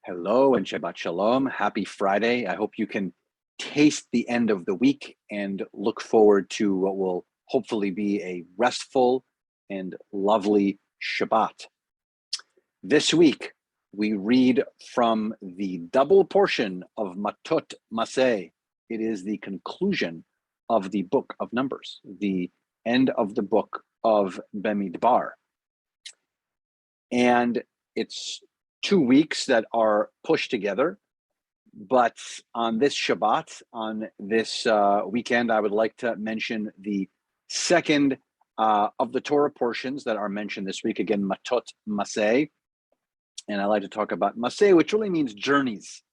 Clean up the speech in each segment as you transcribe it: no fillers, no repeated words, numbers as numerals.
Hello and Shabbat Shalom. Happy Friday. I hope you can taste the end of the week and look forward to what will hopefully be a restful and lovely Shabbat. This week, we read from the double portion of Matot Maseh. It is the conclusion of the book of Numbers, the end of the book of Bamidbar. And it's 2 weeks that are pushed together. But on this Shabbat, on this weekend, I would like to mention the second of the Torah portions that are mentioned this week. Again, Matot Maseh. And I like to talk about Maseh, which really means journeys.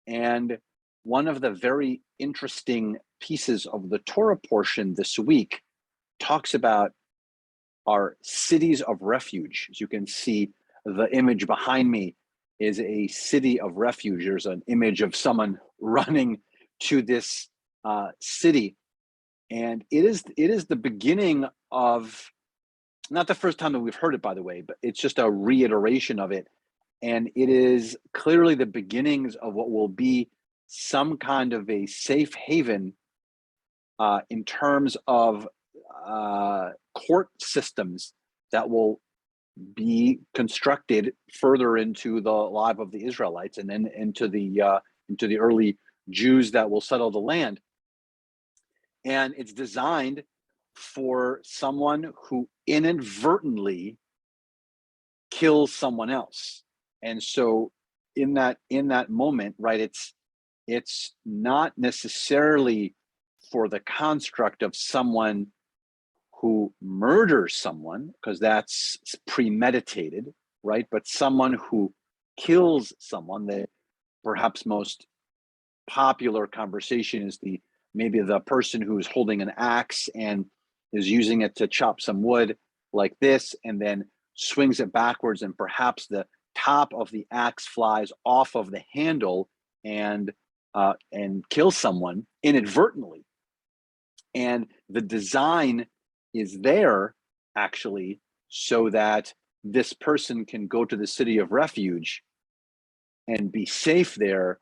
And one of the very interesting pieces of the Torah portion this week talks about our cities of refuge. As you can see, the image behind me is a city of refuge. There's an image of someone running to this city. And it is the beginning of, not the first time that we've heard it, by the way, but it's just a reiteration of it. And it is clearly the beginnings of what will be some kind of a safe haven in terms of court systems that will be constructed further into the life of the Israelites and then into the early Jews that will settle the land. And it's designed for someone who inadvertently kills someone else. And so in that moment, right, it's not necessarily for the construct of someone who murders someone, because that's premeditated, right? But someone who kills someone. The perhaps most popular conversation is maybe the person who's holding an axe and is using it to chop some wood like this, and then swings it backwards, and perhaps the top of the axe flies off of the handle and kills someone inadvertently. And the design is there actually so that this person can go to the city of refuge and be safe there,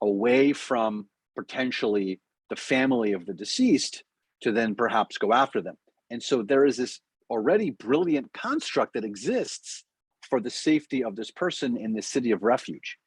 away from potentially the family of the deceased, to then perhaps go after them. And so there is this already brilliant construct that exists for the safety of this person in the city of refuge.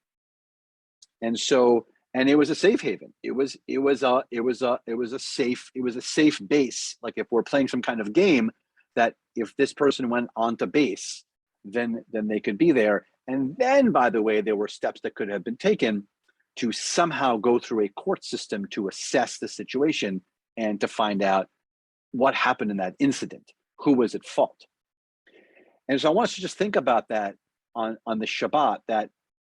And so, and it was a safe haven. It was a safe base. Like if we're playing some kind of game, that if this person went onto base, then they could be there. And then, by the way, there were steps that could have been taken to somehow go through a court system to assess the situation and to find out what happened in that incident, who was at fault. And so I want us to just think about that on the Shabbat, that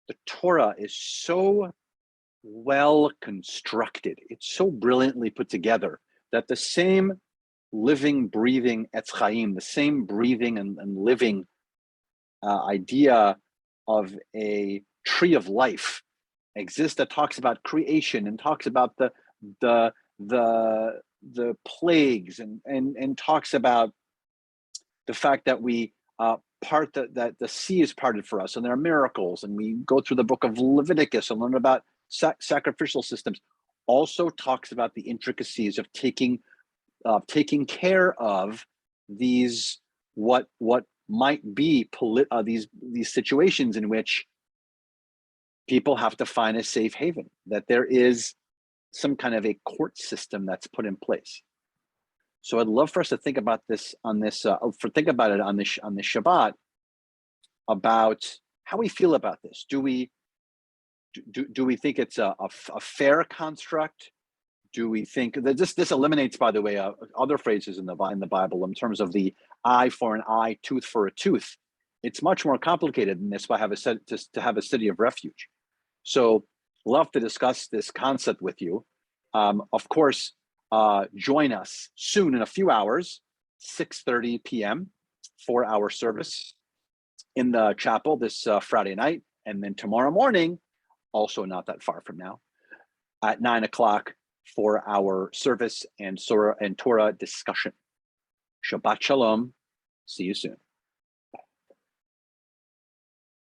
the Torah is so well constructed. It's so brilliantly put together that the same living, breathing Etz Chaim, the same breathing and living idea of a tree of life exists, that talks about creation and talks about the plagues and talks about the fact that we that the sea is parted for us, and there are miracles, and we go through the book of Leviticus and learn about sacrificial systems. Also talks about the intricacies of taking care of these what might be these situations in which people have to find a safe haven, that there is some kind of a court system that's put in place. So I'd love for us to think about this think about it on the Shabbat, about how we feel about this. Do we think it's a fair construct? Do we think that this eliminates, by the way, other phrases in the Bible in terms of the eye for an eye, tooth for a tooth? It's much more complicated than this. To have a city of refuge. So, love to discuss this concept with you. Of course, join us soon in a few hours, 6:30 p.m. for our service in the chapel this Friday night, and then tomorrow morning, also not that far from now, at 9 o'clock for our service and Surah and Torah discussion. Shabbat Shalom. See you soon.